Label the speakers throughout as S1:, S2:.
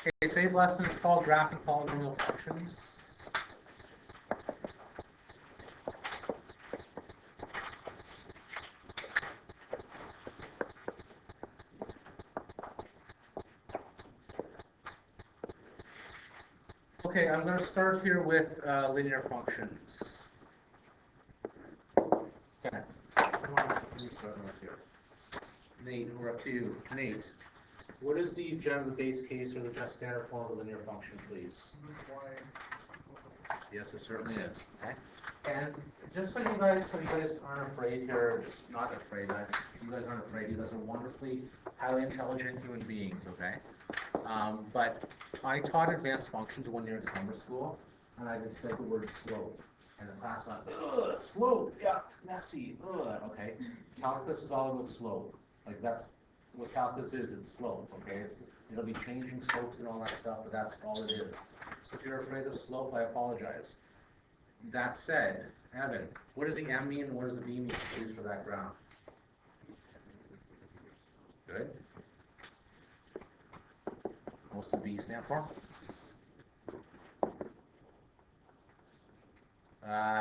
S1: Okay, today's lesson is called Graphing Polynomial Functions. Okay, I'm going to start here with linear functions. Okay, Nate, we're up to you. Nate, what is the general base case or the just standard form of a linear function, please? Yes, it certainly is. Okay, and just so you guys aren't afraid here, just not afraid. You guys aren't afraid. You guys are wonderfully, highly intelligent human beings. Okay, but I taught advanced functions 1 year in summer school, and I did say the word slope. And the class went, ugh, slope, yeah, messy, ugh, okay. Calculus is all about slope. Like that's what calculus is, it's slope, okay? It'll be changing slopes and all that stuff, but that's all it is. So if you're afraid of slope, I apologize. That said, Evan, what does the M mean and what does the B mean, please, for that graph? Good. What's the B stand for?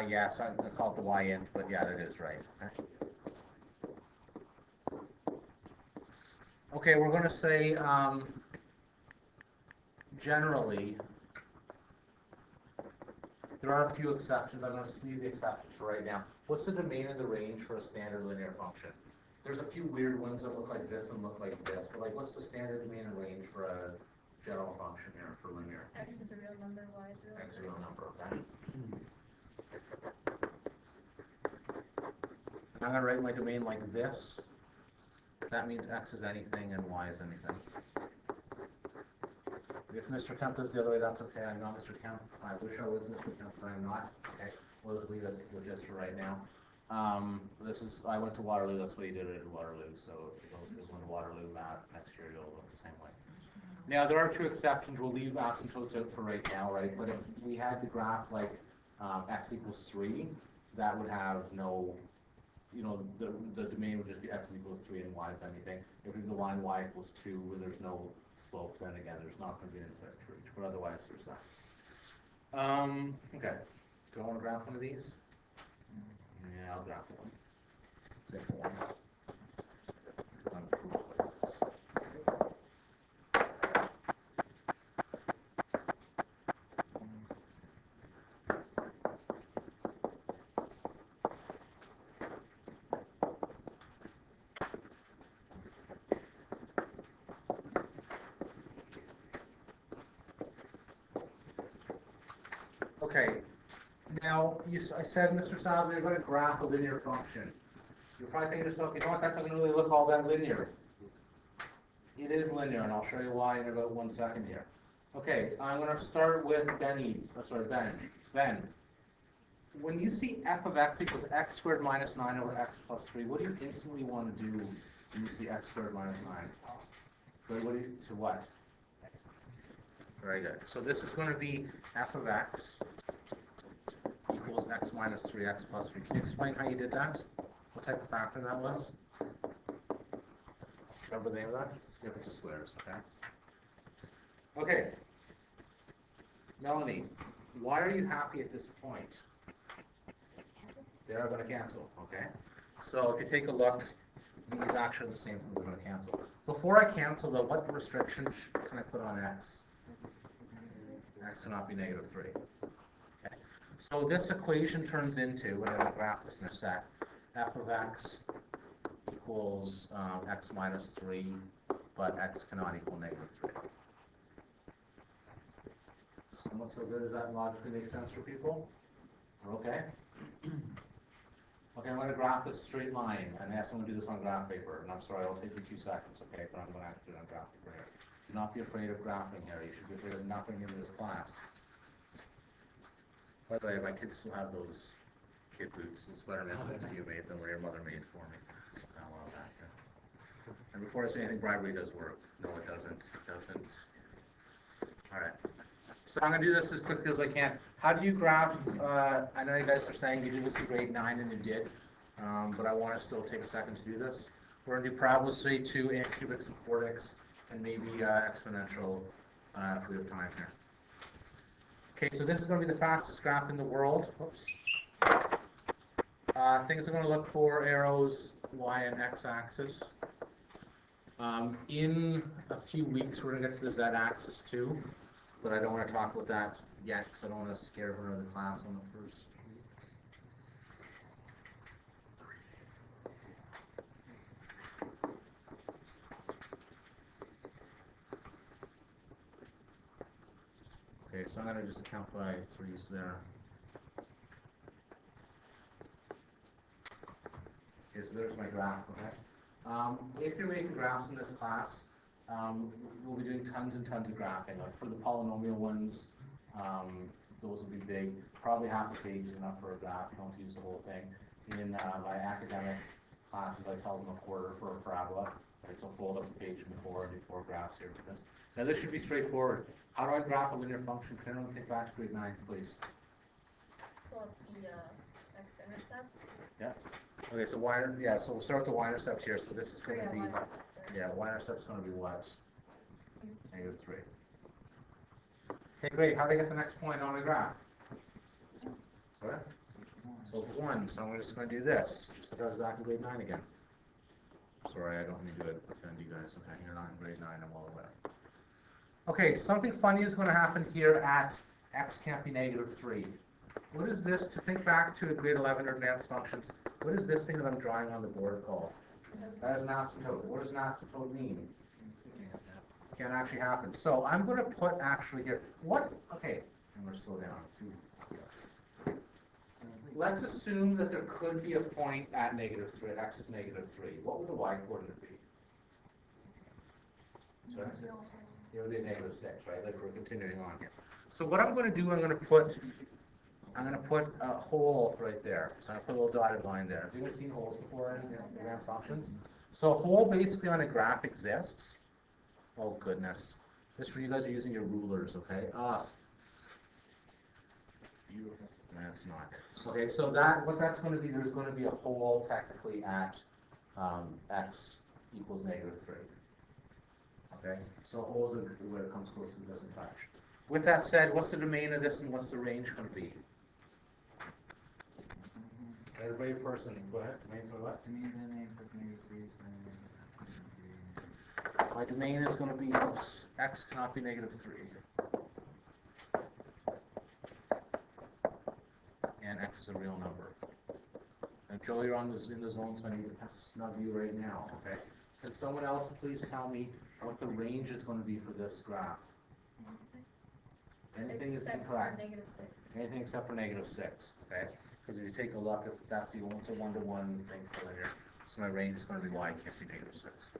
S1: Yes, I call it the y-int, but yeah, that is right. Okay, we're going to say generally, there are a few exceptions. I'm going to leave the exceptions for right now. What's the domain of the range for a standard linear function? There's a few weird ones that look like this and look like this, but like, what's the standard domain and range for a general function here for linear?
S2: X is a real number, y is a real number.
S1: X is a real number, okay. I'm going to write my domain like this. That means X is anything and Y is anything. If Mr. Kemp does the other way, that's okay. I'm not Mr. Kemp. I wish I was Mr. Kemp, but I'm not. Okay, we'll just leave it just for right now. I went to Waterloo. That's what he did at Waterloo. So if those kids went to Waterloo math next year, you'll look the same way. Now there are two exceptions. We'll leave asymptotes out for right now, right? But if we had the graph like X equals 3, that would have no. The domain would just be X equals 3 and Y is anything. If we have the line Y equals 2 where there's no slope, then again, there's not going to be an infinite for each, but otherwise there's that. Okay. Do I want to graph one of these? Yeah, I'll graph one. Example 1. Because I'm cool like this. Okay, now I said, Mr. Sadler, you're going to graph a linear function. You're probably thinking to yourself, you know what, that doesn't really look all that linear. It is linear, and I'll show you why in about 1 second here. Okay, I'm going to start with Ben. Ben, when you see f of x equals x squared minus 9 over x plus 3, what do you instantly want to do when you see x squared minus 9? To what? Very good. So this is going to be f of x equals x minus 3x plus 3. Can you explain how you did that? What type of factor that was? Remember the name of that? Difference of squares, okay? Okay. Melanie, why are you happy at this point? They are going to cancel, okay? So if you take a look, these actually are the same thing we're going to cancel. Before I cancel, though, what restriction can I put on x? X cannot be negative 3. Okay. So this equation turns into, and I'm going to graph this in a sec, f of x equals x minus 3, but x cannot equal negative 3. Somewhat so good. Does that logically make sense for people? Okay? Okay, I'm going to graph this straight line, and yes, I'm going to do this on graph paper, and I'm sorry, it'll take me 2 seconds, okay, but I'm going to have to do it on graph paper here. Do not be afraid of graphing here. You should be afraid of nothing in this class. By the way, my kids still have those kid boots and Spider-Man boots you made them, or your mother made for me. A while back. Yeah. And before I say anything, bribery does work. No, it doesn't. It doesn't. All right. So I'm going to do this as quickly as I can. How do you graph? I know you guys are saying you did this in grade 9, and you did, but I want to still take a second to do this. We're going to do parabolas 3, 2, and cubics and quartics, and maybe exponential if we have time here. Okay, so this is going to be the fastest graph in the world. Oops. Things I'm going to look for arrows, y and x-axis. In a few weeks, we're going to get to the z-axis too, but I don't want to talk about that yet because I don't want to scare everyone out of the class on the first week. Okay, so I'm going to just count by threes there. Okay, so there's my graph, okay? If you're making graphs in this class, we'll be doing tons and tons of graphing. Like for the polynomial ones, those will be big. Probably half a page is enough for a graph. You don't have to use the whole thing. In my academic classes, I tell them a quarter for a parabola. Right, so fold up the page before and do 4 graphs here for this. Now this should be straightforward. How do I graph a linear function? Can anyone think back to grade 9, please?
S2: Pull up the x-intercept.
S1: Yeah. Okay, so so we'll start with the y-intercept here. So this is going to be, y-intercept's going to be what? -3. Okay, great. How do I get the next point on the graph? Sorry? So 1. So I'm just going to do this. Just like I was back in grade 9 again. Sorry, I don't mean to offend you guys. Okay, you're not in grade 9. I'm all aware. Okay, something funny is going to happen here at x can't be -3. What is this? To think back to grade 11 or advanced functions, what is this thing that I'm drawing on the board called? That is an asymptote. What does an asymptote mean? Can't actually happen. So I'm going to put actually here, okay, I'm going to slow down. Let's assume that there could be a point at -3, x is -3. What would the y coordinate be? Sorry? It would be -6, right? Like we're continuing on here. So what I'm going to do, I'm going to put a hole right there. So I'm going to put a little dotted line there. Have you guys seen holes before in advanced functions? So a hole basically on a graph exists. Oh goodness. This for you guys are using your rulers, okay? Beautiful. That's not. Okay, so what that's going to be, there's going to be a hole technically at x equals -3. Okay, so a hole is where it comes close and doesn't touch. With that said, what's the domain of this and what's the range going to be? Everybody person, go ahead. Domain for what? My domain is going to be x cannot be -3. And x is a real number. And Joe, you're in the zone, so I need to snug you right now, okay? Can someone else please tell me what the range is going to be for this graph? Anything is incorrect. Anything except for -6, okay? Because if you take a look, if that's it's a 1-to-1 thing for linear, so my range is going to be y can't be -6.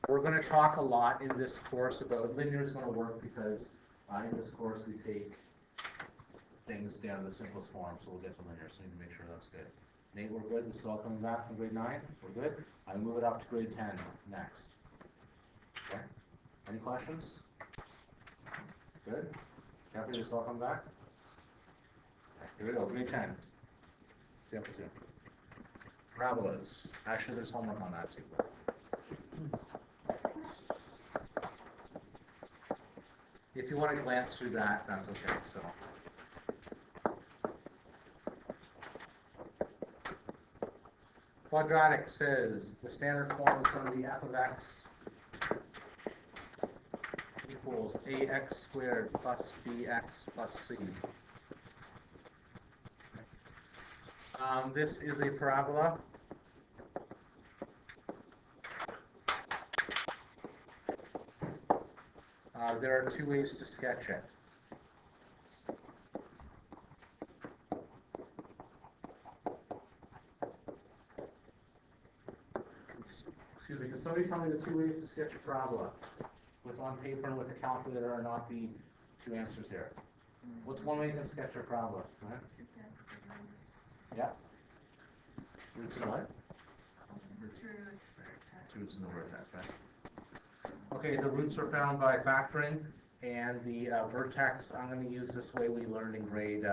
S1: We're going to talk a lot in this course about linear is going to work because in this course we take things down to the simplest form, so we'll get to linear, so we need to make sure that's good. Nate, we're good? This is all coming back from grade 9? We're good? I move it up to grade 10 next. Okay? Any questions? Good? Jeffrey, this all come back? Here we go, grade 10. Example 2. Parabolas. Actually, there's homework on that too. If you want to glance through that, that's okay. So, quadratic says the standard form is going to be f of x equals ax squared plus bx plus c. This is a parabola. There are 2 ways to sketch it. Excuse me, can somebody tell me the 2 ways to sketch a parabola? With on paper and with a calculator are not the 2 answers here. What's one way you can sketch a parabola? Go ahead. Yeah. Roots and what? Roots and the vertex, right? Okay, the roots are found by factoring, and the vertex, I'm going to use this way we learned in grade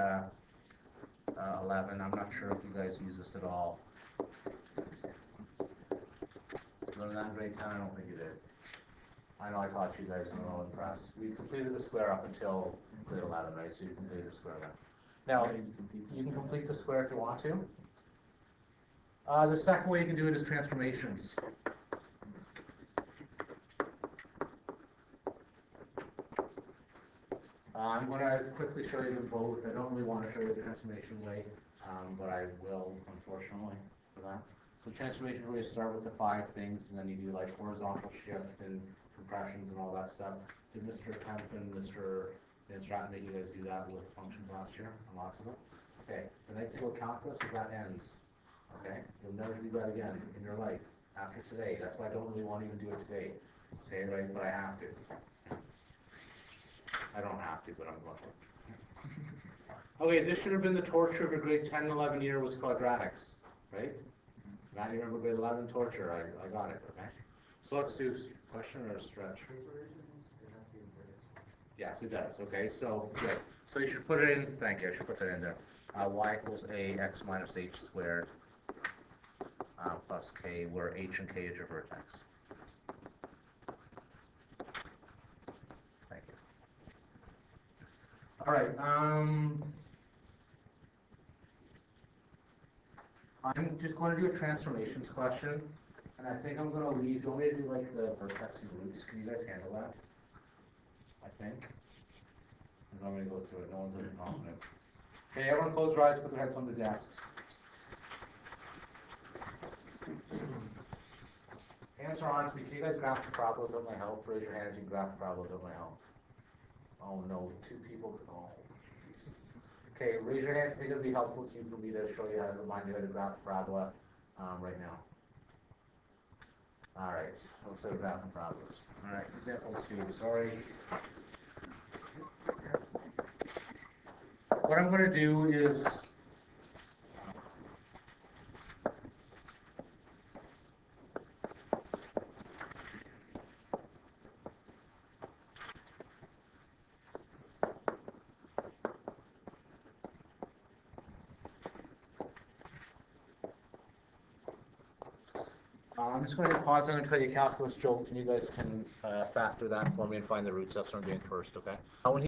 S1: 11. I'm not sure if you guys use this at all. Other than that, grade 10, I don't think you did. I know I taught you guys in the Roman press. We completed the square up until grade 11, right? So you completed the square then. Now, you can complete the square if you want to. The second way you can do it is transformations. I'm going to quickly show you them both. I don't really want to show you the transformation way, but I will, unfortunately, for that. So transformation where you start with the 5 things, and then you do like horizontal shift and compressions and all that stuff. Did Mr. Kemp and Mr. Stratton make you guys do that with functions last year? And lots of it? Okay, the nice thing about calculus is that ends. Okay, you'll never do that again in your life after today. That's why I don't really want to even do it today. Okay, right? But I have to. I don't have to, but I'm going to. Okay, this should have been the torture of your grade 10 and 11 year was quadratics, right? Now you remember grade 11 torture. I got it, okay? So let's do question or stretch. Yes, it does. Okay, so good. So you should put it in. Thank you. I should put that in there. Y equals ax minus h squared plus k, where h and k is your vertex. Thank you. All right. I'm just going to do a transformations question, and I think I'm going to leave. Do you want me to do like the vertex and roots? Can you guys handle that? I think. I'm going to go through it. No one's really confident. Okay, everyone close your eyes, put their heads on the desks. Answer honestly, can you guys graph the parabolas with my help? Raise your hand if you can graph the parabolas with my help. Oh no, 2 people. Oh, Jesus. Okay, raise your hand if you think it would be helpful to you for me to show you how to remind you how to graph the parabola right now. Alright, let's say graphing parabolas. Alright, example 2, sorry. What I'm going to do is I'm just going to pause. I'm going to tell you a calculus joke, and you guys can factor that for me and find the roots. That's what I'm doing first, okay? When